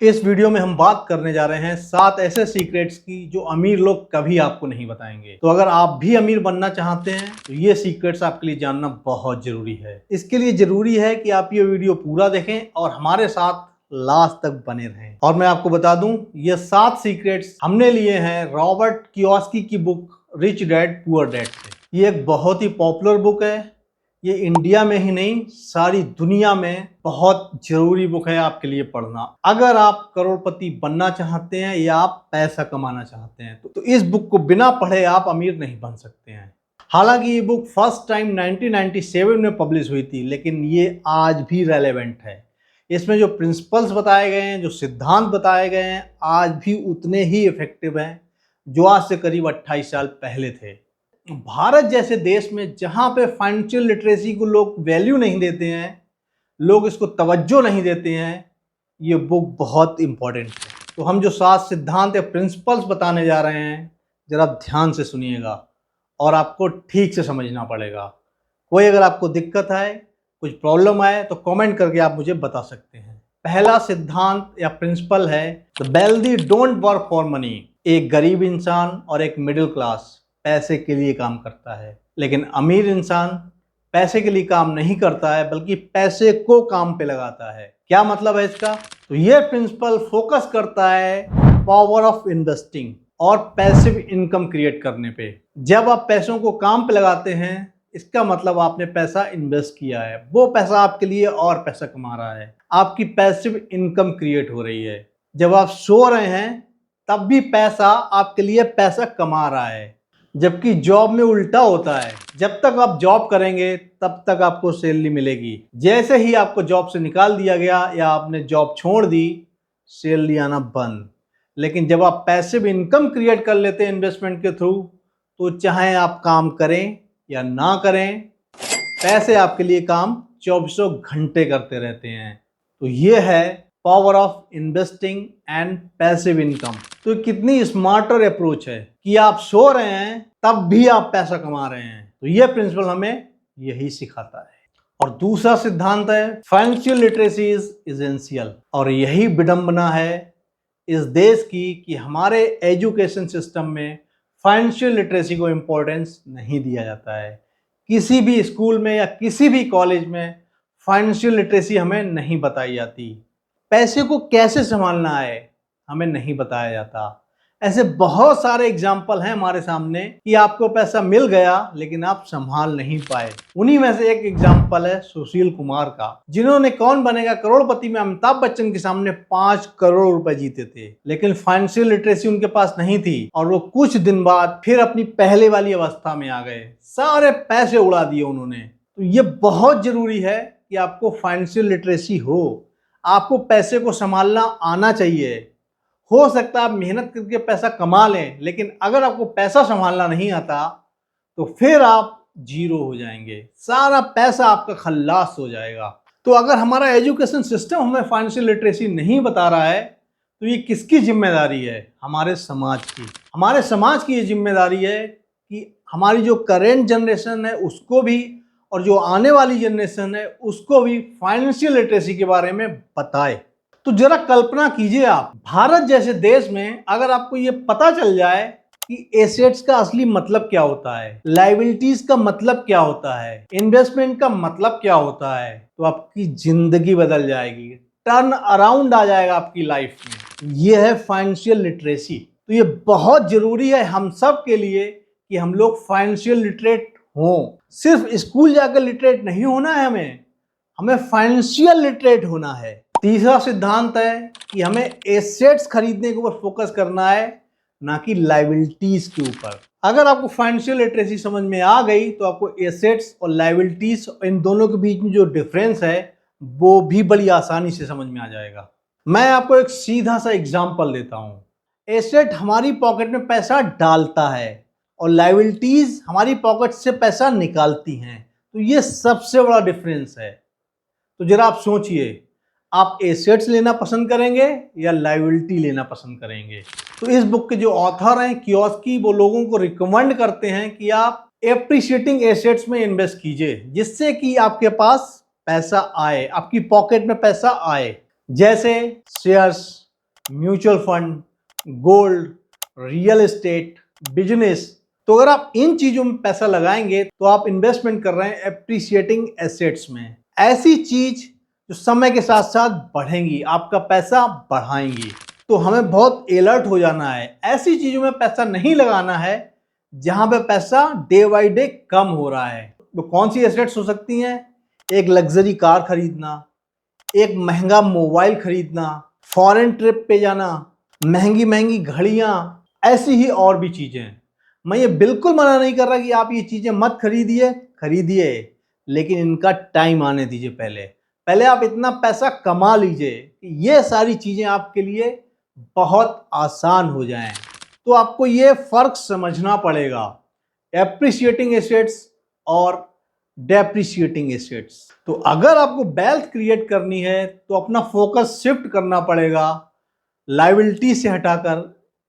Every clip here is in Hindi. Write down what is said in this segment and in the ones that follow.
इस वीडियो में हम बात करने जा रहे हैं 7 ऐसे सीक्रेट्स की जो अमीर लोग कभी आपको नहीं बताएंगे। तो अगर आप भी अमीर बनना चाहते हैं तो ये सीक्रेट्स आपके लिए जानना बहुत जरूरी है। इसके लिए जरूरी है कि आप ये वीडियो पूरा देखें और हमारे साथ लास्ट तक बने रहें। और मैं आपको बता दूं, ये 7 सीक्रेट्स हमने लिए हैं रॉबर्ट कियोसाकी की book rich dad poor dad से। ये एक बहुत ही पॉपुलर बुक है। ये इंडिया में ही नहीं, सारी दुनिया में बहुत जरूरी बुक है आपके लिए पढ़ना। अगर आप करोड़पति बनना चाहते हैं या आप पैसा कमाना चाहते हैं तो इस बुक को बिना पढ़े आप अमीर नहीं बन सकते हैं। हालांकि ये बुक फर्स्ट टाइम 1997 में पब्लिश हुई थी, लेकिन ये आज भी रेलेवेंट है। इसमें जो प्रिंसिपल्स बताए गए हैं, जो सिद्धांत बताए गए हैं, आज भी उतने ही इफेक्टिव हैं जो आज से करीब 28 साल पहले थे। भारत जैसे देश में जहां पे फाइनेंशियल लिटरेसी को लोग वैल्यू नहीं देते हैं, लोग इसको तवज्जो नहीं देते हैं, ये बुक बहुत इंपॉर्टेंट है। तो हम जो 7 सिद्धांत या प्रिंसिपल्स बताने जा रहे हैं, जरा ध्यान से सुनिएगा और आपको ठीक से समझना पड़ेगा। कोई अगर आपको दिक्कत आए, कुछ प्रॉब्लम आए तो कमेंट करके आप मुझे बता सकते हैं। पहला सिद्धांत या प्रिंसिपल है the wealthy don't work for money. एक गरीब इंसान और एक मिडिल क्लास पैसे के लिए काम करता है, लेकिन अमीर इंसान पैसे के लिए काम नहीं करता है, बल्कि पैसे को काम पे लगाता है। क्या मतलब है इसका? तो ये प्रिंसिपल फोकस करता है पावर ऑफ इन्वेस्टिंग और पैसिव इनकम क्रिएट करने पे। जब आप पैसों को काम पे लगाते हैं, इसका मतलब आपने पैसा इन्वेस्ट किया है, वो पैसा आपके लिए और पैसा कमा रहा है, आपकी पैसिव इनकम क्रिएट हो रही है। जब आप सो रहे हैं तब भी पैसा आपके लिए पैसा कमा रहा है, जबकि जॉब में उल्टा होता है। जब तक आप जॉब करेंगे तब तक आपको सैलरी मिलेगी। जैसे ही आपको जॉब से निकाल दिया गया या आपने जॉब छोड़ दी, सैलरी आना बंद। लेकिन जब आप पैसिव इनकम क्रिएट कर लेते हैं इन्वेस्टमेंट के थ्रू, तो चाहे आप काम करें या ना करें, पैसे आपके लिए काम 24 घंटे करते रहते हैं। तो ये है power of investing and passive income. तो कितनी स्मार्टर अप्रोच है कि आप सो रहे हैं तब भी आप पैसा कमा रहे हैं। तो ये प्रिंसिपल हमें यही सिखाता है। और दूसरा सिद्धांत है फाइनेंशियल लिटरेसी इज एसेंशियल। और यही विडंबना है इस देश की कि हमारे एजुकेशन सिस्टम में फाइनेंशियल लिटरेसी को इम्पोर्टेंस नहीं दिया जाता है। किसी भी स्कूल में या किसी भी कॉलेज में फाइनेंशियल लिटरेसी हमें नहीं बताई जाती। पैसे को कैसे संभालना है हमें नहीं बताया जाता। ऐसे बहुत सारे एग्जाम्पल हैं हमारे सामने कि आपको पैसा मिल गया लेकिन आप संभाल नहीं पाए। उन्हीं में से एक एग्जाम्पल है सुशील कुमार का, जिन्होंने कौन बनेगा करोड़पति में अमिताभ बच्चन के सामने 5 करोड़ रुपए जीते थे, लेकिन फाइनेंशियल लिटरेसी उनके पास नहीं थी और वो कुछ दिन बाद फिर अपनी पहले वाली अवस्था में आ गए। सारे पैसे उड़ा दिए उन्होंने। तो ये बहुत जरूरी है कि आपको फाइनेंशियल लिटरेसी हो, आपको पैसे को संभालना आना चाहिए। हो सकता है आप मेहनत करके पैसा कमा लें, लेकिन अगर आपको पैसा संभालना नहीं आता तो फिर आप जीरो हो जाएंगे, सारा पैसा आपका खल्लास हो जाएगा। तो अगर हमारा एजुकेशन सिस्टम हमें फाइनेंशियल लिटरेसी नहीं बता रहा है तो ये किसकी जिम्मेदारी है? हमारे समाज की। हमारे समाज की ये जिम्मेदारी है कि हमारी जो करेंट जनरेशन है उसको भी और जो आने वाली जनरेशन है उसको भी फाइनेंशियल लिटरेसी के बारे में बताए। तो जरा कल्पना कीजिए, आप भारत जैसे देश में अगर आपको ये पता चल जाए कि एसेट्स का असली मतलब क्या होता है, लायबिलिटीज का मतलब क्या होता है, इन्वेस्टमेंट का मतलब क्या होता है, तो आपकी जिंदगी बदल जाएगी, टर्न अराउंड आ जाएगा आपकी लाइफ में। ये है फाइनेंशियल लिटरेसी। तो ये बहुत जरूरी है हम सब के लिए कि हम लोग फाइनेंशियल लिटरेट हों। सिर्फ स्कूल जाकर लिटरेट नहीं होना है, हमें फाइनेंशियल लिटरेट होना है। तीसरा सिद्धांत है कि हमें एसेट्स खरीदने के ऊपर फोकस करना है, ना कि लायबिलिटीज के ऊपर। अगर आपको फाइनेंशियल लिटरेसी समझ में आ गई तो आपको एसेट्स और लायबिलिटीज, इन दोनों के बीच में जो डिफरेंस है वो भी बड़ी आसानी से समझ में आ जाएगा। मैं आपको एक सीधा सा एग्जांपल देता हूं। एसेट हमारी पॉकेट में पैसा डालता है और लायबिलिटीज हमारी पॉकेट से पैसा निकालती हैं। तो ये सबसे बड़ा डिफरेंस है। तो जरा आप सोचिए, आप एसेट्स लेना पसंद करेंगे या लायबिलिटी लेना पसंद करेंगे? तो इस बुक के जो ऑथर हैं कियोसाकी, वो लोगों को रिकमेंड करते हैं कि आप एप्रिशिएटिंग एसेट्स में इन्वेस्ट कीजिए, जिससे कि आपके पास पैसा आए, आपकी पॉकेट में पैसा आए। जैसे shares, mutual fund, gold, real estate, business. तो अगर आप इन चीजों में पैसा लगाएंगे तो आप इन्वेस्टमेंट कर रहे हैं एप्रिसिएटिंग एसेट्स में। ऐसी चीज जो समय के साथ साथ बढ़ेंगी, आपका पैसा बढ़ाएंगी। तो हमें बहुत अलर्ट हो जाना है, ऐसी चीजों में पैसा नहीं लगाना है जहां पे पैसा डे बाई डे कम हो रहा है। तो कौन सी एसेट्स हो सकती हैं? एक लग्जरी कार खरीदना, एक महंगा मोबाइल खरीदना, फॉरेन ट्रिप पे जाना, महंगी महंगी घड़ियां, ऐसी ही और भी चीजें। मैं ये बिल्कुल मना नहीं कर रहा कि आप ये चीजें मत खरीदिए, खरीदिए, लेकिन इनका टाइम आने दीजिए। पहले आप इतना पैसा कमा लीजिए कि ये सारी चीजें आपके लिए बहुत आसान हो जाएं। तो आपको ये फर्क समझना पड़ेगा, एप्रिशिएटिंग एसेट्स और डेप्रिशिएटिंग एसेट्स। तो अगर आपको वेल्थ क्रिएट करनी है तो अपना फोकस शिफ्ट करना पड़ेगा लायबिलिटी से हटाकर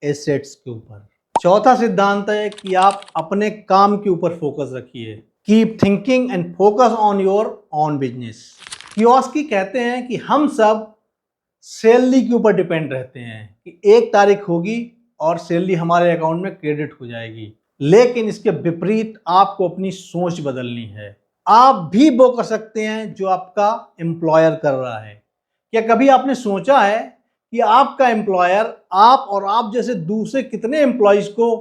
एसेट्स के ऊपर। चौथा सिद्धांत है कि आप अपने काम के ऊपर फोकस रखिए। Keep thinking and focus on your own business. Kiyosaki कहते हैं कि हम सब सैलरी के ऊपर डिपेंड रहते हैं कि 1 तारीख होगी और सैलरी हमारे अकाउंट में क्रेडिट हो जाएगी। लेकिन इसके विपरीत आपको अपनी सोच बदलनी है। आप भी वो कर सकते हैं जो आपका एम्प्लॉयर कर रहा है। क्या कभी आपने सोचा है कि आपका एम्प्लॉयर आप और आप जैसे दूसरे कितने एम्प्लॉयज को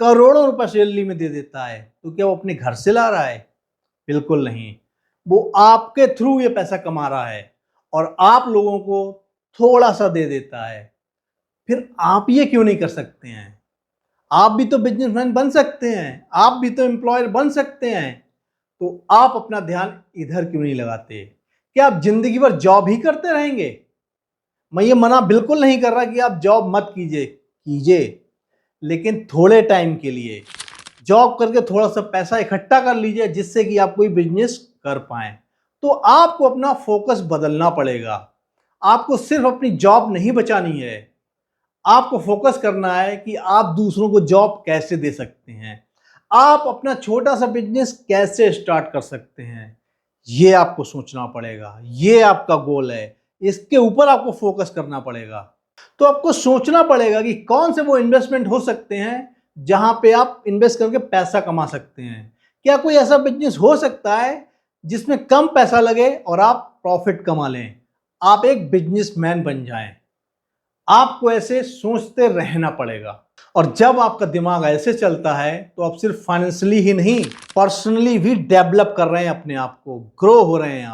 करोड़ों रुपए सैलरी में दे देता है? तो क्या वो अपने घर से ला रहा है? बिल्कुल नहीं। वो आपके थ्रू ये पैसा कमा रहा है और आप लोगों को थोड़ा सा दे देता है। फिर आप ये क्यों नहीं कर सकते हैं? आप भी तो बिजनेसमैन बन सकते हैं, आप भी तो एम्प्लॉयर बन सकते हैं। तो आप अपना ध्यान इधर क्यों नहीं लगाते? क्या आप जिंदगी भर जॉब ही करते रहेंगे? मैं ये मना बिल्कुल नहीं कर रहा कि आप जॉब मत कीजिए, कीजिए, लेकिन थोड़े टाइम के लिए जॉब करके थोड़ा सा पैसा इकट्ठा कर लीजिए जिससे कि आप कोई बिजनेस कर पाए। तो आपको अपना फोकस बदलना पड़ेगा। आपको सिर्फ अपनी जॉब नहीं बचानी है, आपको फोकस करना है कि आप दूसरों को जॉब कैसे दे सकते हैं, आप अपना छोटा सा बिजनेस कैसे स्टार्ट कर सकते हैं। ये आपको सोचना पड़ेगा, ये आपका गोल है, इसके ऊपर आपको फोकस करना पड़ेगा। तो आपको सोचना पड़ेगा कि कौन से वो इन्वेस्टमेंट हो सकते हैं जहां पे आप इन्वेस्ट करके पैसा कमा सकते हैं। क्या कोई ऐसा बिजनेस हो सकता है जिसमें कम पैसा लगे और आप प्रॉफिट कमा लें, आप एक बिजनेसमैन बन जाएं? आपको ऐसे सोचते रहना पड़ेगा। और जब आपका दिमाग ऐसे चलता है तो आप सिर्फ फाइनेंशियली ही नहीं, पर्सनली भी डेवलप कर रहे हैं, अपने आप को ग्रो हो रहे हैं।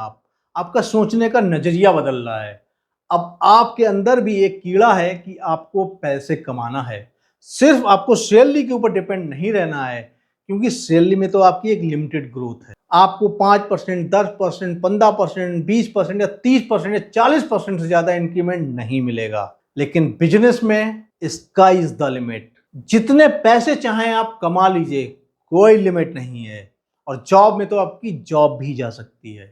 आपका सोचने का नजरिया बदल रहा है। अब आपके अंदर भी एक कीड़ा है कि आपको पैसे कमाना है। सिर्फ आपको सैलरी के ऊपर डिपेंड नहीं रहना है, क्योंकि सैलरी में तो आपकी एक लिमिटेड ग्रोथ है। आपको 5%, 10%, 15%, 20% या 30% या 40% से ज्यादा इंक्रीमेंट नहीं मिलेगा। लेकिन बिजनेस में स्काई इज द लिमिट। जितने पैसे चाहें आप कमा लीजिए, कोई लिमिट नहीं है। और जॉब में तो आपकी जॉब भी जा सकती है।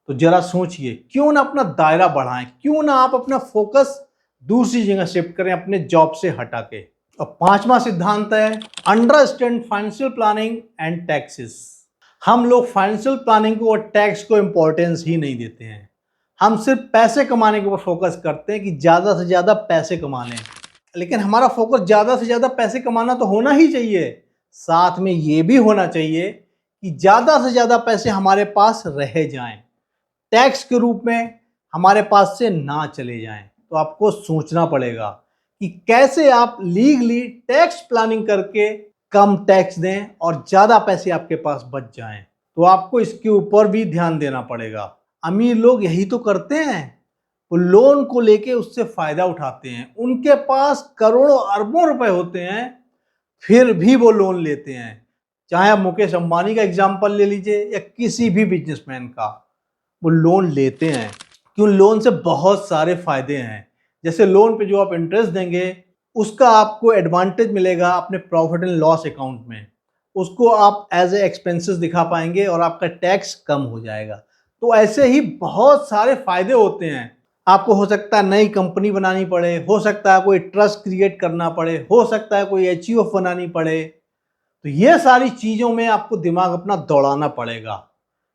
तो जरा सोचिए, क्यों ना अपना दायरा बढ़ाएं, क्यों ना आप अपना फोकस दूसरी जगह शिफ्ट करें, अपने जॉब से हटा के। और 5वां सिद्धांत है understand financial planning and taxes. हम लोग फाइनेंशियल प्लानिंग को और टैक्स को इंपॉर्टेंस ही नहीं देते हैं। हम सिर्फ पैसे कमाने के ऊपर फोकस करते हैं कि ज्यादा से ज्यादा पैसे कमा लें। लेकिन हमारा फोकस ज्यादा से ज्यादा पैसे कमाना तो होना ही चाहिए, साथ में ये भी होना चाहिए कि ज्यादा से ज्यादा पैसे हमारे पास रह जाएं, टैक्स के रूप में हमारे पास से ना चले जाएं। तो आपको सोचना पड़ेगा कि कैसे आप लीगली टैक्स प्लानिंग करके कम टैक्स दें और ज्यादा पैसे आपके पास बच जाएं। तो आपको इसके ऊपर भी ध्यान देना पड़ेगा। अमीर लोग यही तो करते हैं, वो लोन को लेके उससे फायदा उठाते हैं। उनके पास करोड़ों अरबों रुपए होते हैं, फिर भी वो लोन लेते हैं। चाहे आप मुकेश अंबानी का एग्जाम्पल ले लीजिए या किसी भी बिजनेसमैन का, वो लोन लेते हैं क्यों? लोन से बहुत सारे फायदे हैं। जैसे लोन पे जो आप इंटरेस्ट देंगे उसका आपको एडवांटेज मिलेगा अपने प्रॉफिट एंड लॉस अकाउंट में, उसको आप एज ए एक्सपेंसेस दिखा पाएंगे और आपका टैक्स कम हो जाएगा। तो ऐसे ही बहुत सारे फायदे होते हैं। आपको हो सकता है नई कंपनी बनानी पड़े, हो सकता है कोई ट्रस्ट क्रिएट करना पड़े, हो सकता है कोई एचयूएफ बनानी पड़े। तो ये सारी चीजों में आपको दिमाग अपना दौड़ाना पड़ेगा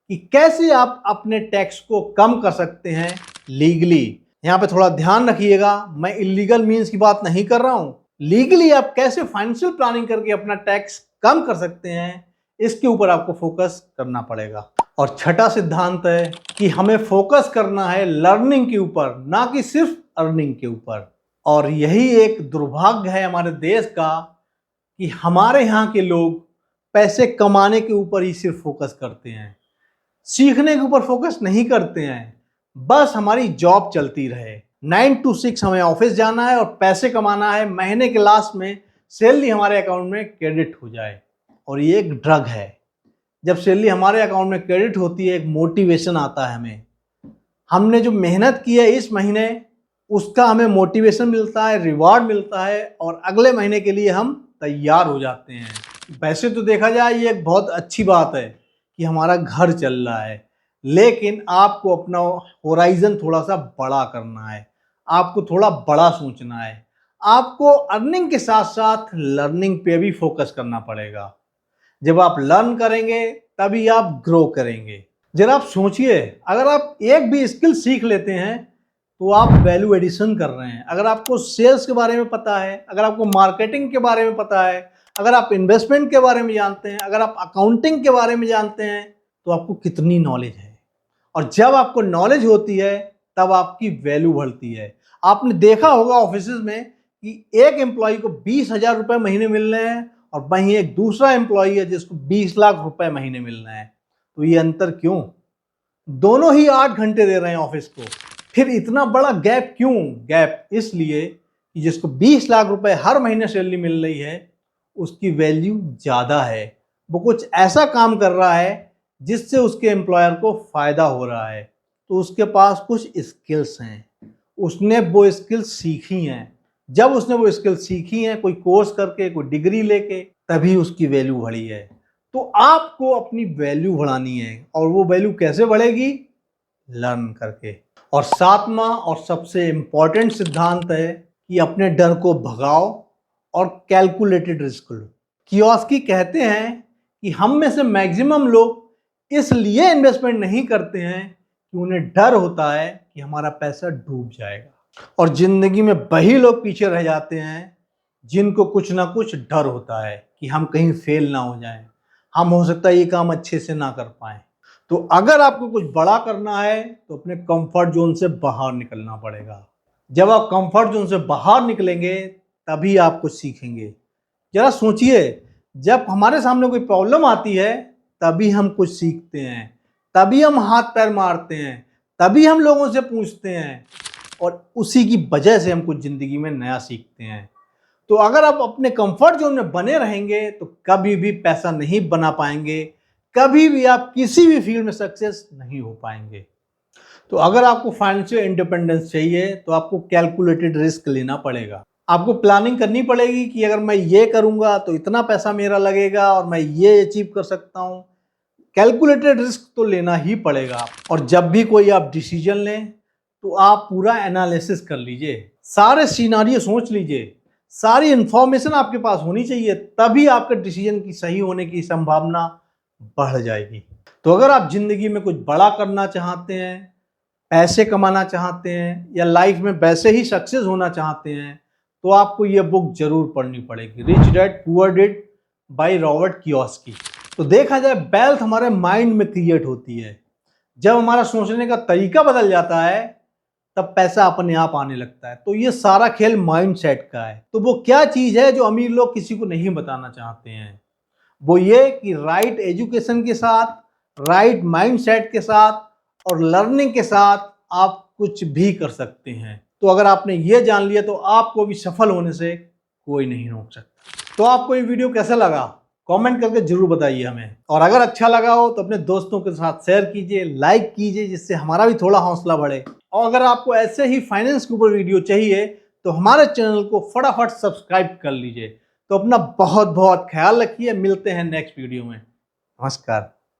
कि कैसे आप अपने टैक्स को कम कर सकते हैं लीगली, यहाँ पे थोड़ा ध्यान रखिएगा, मैं इलीगल मीन्स की बात नहीं कर रहा हूँ। लीगली आप कैसे फाइनेंशियल प्लानिंग करके अपना टैक्स कम कर सकते हैं, इसके ऊपर आपको फोकस करना पड़ेगा। और छठा सिद्धांत है कि हमें फोकस करना है लर्निंग के ऊपर, ना कि सिर्फ अर्निंग के ऊपर। और यही एक दुर्भाग्य है हमारे देश का कि हमारे यहाँ के लोग पैसे कमाने के ऊपर ही सिर्फ फोकस करते हैं, सीखने के ऊपर फोकस नहीं करते हैं। बस हमारी जॉब चलती रहे, 9 to 6 हमें ऑफिस जाना है और पैसे कमाना है, महीने के लास्ट में सैलरी हमारे अकाउंट में क्रेडिट हो जाए। और ये एक ड्रग है। जब सैलरी हमारे अकाउंट में क्रेडिट होती है, एक मोटिवेशन आता है हमें, हमने जो मेहनत की है इस महीने उसका हमें मोटिवेशन मिलता है, रिवार्ड मिलता है और अगले महीने के लिए हम तैयार हो जाते हैं। वैसे तो देखा जाए ये एक बहुत अच्छी बात है कि हमारा घर चल रहा है, लेकिन आपको अपना होराइजन थोड़ा सा बड़ा करना है, आपको थोड़ा बड़ा सोचना है, आपको अर्निंग के साथ साथ लर्निंग पे भी फोकस करना पड़ेगा। जब आप लर्न करेंगे तभी आप ग्रो करेंगे। जरा आप सोचिए, अगर आप एक भी स्किल सीख लेते हैं तो आप वैल्यू एडिशन कर रहे हैं। अगर आपको सेल्स के बारे में पता है, अगर आपको मार्केटिंग के बारे में पता है, अगर आप इन्वेस्टमेंट के बारे में जानते हैं, अगर आप अकाउंटिंग के बारे में जानते हैं, तो आपको कितनी नॉलेज है। और जब आपको नॉलेज होती है तब आपकी वैल्यू बढ़ती है। आपने देखा होगा ऑफिस में कि एक एम्प्लॉय को 20,000 रुपये महीने मिल रहे हैं और वहीं एक दूसरा एम्प्लॉय है जिसको 20 लाख रुपए महीने मिल रहे हैं। तो ये अंतर क्यों? दोनों ही 8 घंटे दे रहे हैं ऑफिस को, फिर इतना बड़ा गैप क्यों? गैप इसलिए कि जिसको 20 लाख रुपए हर महीने सैलरी मिल रही है उसकी वैल्यू ज़्यादा है। वो कुछ ऐसा काम कर रहा है जिससे उसके एम्प्लॉयर को फ़ायदा हो रहा है, तो उसके पास कुछ स्किल्स हैं, उसने वो स्किल्स सीखी हैं। जब उसने वो स्किल्स सीखी हैं, कोई कोर्स करके, कोई डिग्री लेके, तभी उसकी वैल्यू बढ़ी है। तो आपको अपनी वैल्यू बढ़ानी है, और वो वैल्यू कैसे बढ़ेगी? लर्न करके। और सातवां और सबसे इम्पॉर्टेंट सिद्धांत है कि अपने डर को भगाओ और कैलकुलेटेड रिस्क लो। कियोस्की कहते हैं कि हम में से मैक्सिमम लोग इसलिए इन्वेस्टमेंट नहीं करते हैं कि उन्हें डर होता है कि हमारा पैसा डूब जाएगा। और जिंदगी में वही लोग पीछे रह जाते हैं जिनको कुछ ना कुछ डर होता है कि हम कहीं फेल ना हो जाएं, हम हो सकता है ये काम अच्छे से ना कर पाएं। तो अगर आपको कुछ बड़ा करना है तो अपने कंफर्ट जोन से बाहर निकलना पड़ेगा। जब आप कंफर्ट जोन से बाहर निकलेंगे तभी आप कुछ सीखेंगे। जरा सोचिए, जब हमारे सामने कोई प्रॉब्लम आती है तभी हम कुछ सीखते हैं, तभी हम हाथ पैर मारते हैं, तभी हम लोगों से पूछते हैं, और उसी की वजह से हम कुछ जिंदगी में नया सीखते हैं। तो अगर आप अपने कंफर्ट जोन में बने रहेंगे तो कभी भी पैसा नहीं बना पाएंगे, कभी भी आप किसी भी फील्ड में सक्सेस नहीं हो पाएंगे। तो अगर आपको फाइनेंशियल इंडिपेंडेंस चाहिए तो आपको कैलकुलेटेड रिस्क लेना पड़ेगा। आपको प्लानिंग करनी पड़ेगी कि अगर मैं ये करूंगा तो इतना पैसा मेरा लगेगा और मैं ये अचीव कर सकता हूं। कैलकुलेटेड रिस्क तो लेना ही पड़ेगा। और जब भी कोई आप डिसीजन लें तो आप पूरा एनालिसिस कर लीजिए, सारे सिनारियो सोच लीजिए, सारी इंफॉर्मेशन आपके पास होनी चाहिए, तभी आपके डिसीजन की सही होने की संभावना बढ़ जाएगी। तो अगर आप जिंदगी में कुछ बड़ा करना चाहते हैं, पैसे कमाना चाहते हैं, या लाइफ में वैसे ही सक्सेस होना चाहते हैं, तो आपको ये बुक जरूर पढ़नी पड़ेगी, rich dad poor dad by Robert Kiyosaki. तो देखा जाए वेल्थ हमारे माइंड में क्रिएट होती है। जब हमारा सोचने का तरीका बदल जाता है तब पैसा अपने आप आने लगता है। तो ये सारा खेल माइंड सेट का है। तो वो क्या चीज़ है जो अमीर लोग किसी को नहीं बताना चाहते हैं? वो ये कि राइट एजुकेशन के साथ, राइट माइंड सेट के साथ और लर्निंग के साथ आप कुछ भी कर सकते हैं। तो अगर आपने ये जान लिया तो आपको भी सफल होने से कोई नहीं रोक सकता। तो आपको ये वीडियो कैसा लगा कमेंट करके जरूर बताइए हमें। और अगर अच्छा लगा हो तो अपने दोस्तों के साथ शेयर कीजिए, लाइक कीजिए, जिससे हमारा भी थोड़ा हौसला बढ़े। और अगर आपको ऐसे ही फाइनेंस के ऊपर वीडियो चाहिए तो हमारे चैनल को फटाफट सब्सक्राइब कर लीजिए। तो अपना बहुत बहुत ख्याल रखिए, मिलते हैं नेक्स्ट वीडियो में। नमस्कार।